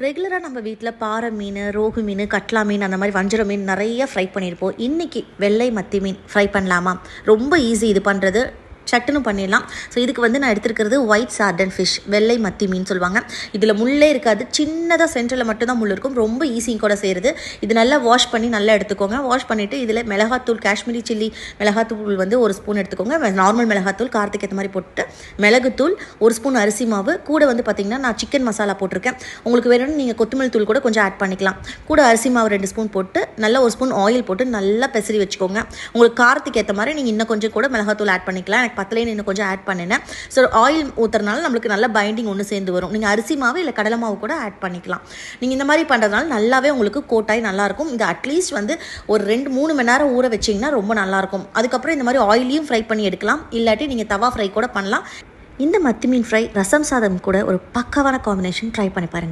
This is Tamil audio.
ரெகுலராக நம்ம வீட்டில் பாறை மீன், ரோகு மீன், கட்லா மீன், அந்த மாதிரி வஞ்சர மீன் நிறைய ஃப்ரை பண்ணியிருப்போம். இன்றைக்கி வெள்ளை மத்தி மீன் ஃப்ரை பண்ணலாமா? ரொம்ப ஈஸி இது பண்ணுறது, சட்டுன்னு பண்ணிடலாம். ஸோ இதுக்கு வந்து நான் எடுத்துருக்கிறது ஒயிட் சார்டன் ஃபிஷ், வெள்ளை மத்தி மீன் சொல்லுவாங்க. இதில் முள்ளே இருக்காது, சின்னதாக சென்டரில் மட்டும்தான் முள் இருக்கும். ரொம்ப ஈஸியும் கூட செய்கிறது. இது நல்லா வாஷ் பண்ணி நல்லா எடுத்துக்கோங்க. வாஷ் பண்ணிவிட்டு இதில் மிளகாத்தூள், காஷ்மீரி சில்லி மிளகாத்தூள் வந்து 1 ஸ்பூன் எடுத்துக்கோங்க. நார்மல் மிளகாத்தூள் காரத்துக்கு ஏற்ற மாதிரி போட்டு, மிளகுத்தூள் 1 ஸ்பூன், அரிசி மாவு கூட வந்து பார்த்திங்கன்னா நான் சிக்கன் மசாலா போட்டிருக்கேன். உங்களுக்கு வேணும்னு நீங்கள் கொத்தமல்லி தூள் கூட கொஞ்சம் ஆட் பண்ணிக்கலாம். கூட அரிசி மாவு 2 ஸ்பூன் போட்டு நல்லா 1 ஸ்பூன் ஆயில் போட்டு நல்லா பெசரி வச்சுக்கோங்க. உங்களுக்கு காரத்துக்கு ஏற்ற மாதிரி நீங்கள் இன்னும் கொஞ்சம் கூட மிளகாத்தூள் ஆட் பண்ணிக்கலாம். பத்தலைன்னு இன்னும் கொஞ்சம் ஆட் பண்ணினேன். ஸோ ஆயில் ஊற்றுறதுனால நம்மளுக்கு நல்ல பைண்டிங் ஒன்று சேர்ந்து வரும். நீங்கள் அரிசி மாவு இல்லை கடலை மாவு கூட ஆட் பண்ணிக்கலாம். நீங்கள் இந்த மாதிரி பண்ணுறதுனால நல்லாவே உங்களுக்கு கோட்டாய் நல்லாயிருக்கும். இது அட்லீஸ்ட் வந்து ஒரு 2-3 மணி நேரம் ஊற வச்சிங்கன்னா ரொம்ப நல்லாயிருக்கும். அதுக்கப்புறம் இந்த மாதிரி ஆயிலையும் ஃப்ரை பண்ணி எடுக்கலாம். இல்லாட்டி நீங்கள் தவா ஃப்ரை கூட பண்ணலாம். இந்த மத்தி மீன் ஃப்ரை ரசம் சாதம் கூட ஒரு பக்காவான காம்பினேஷன். ட்ரை பண்ணி பாருங்கள்.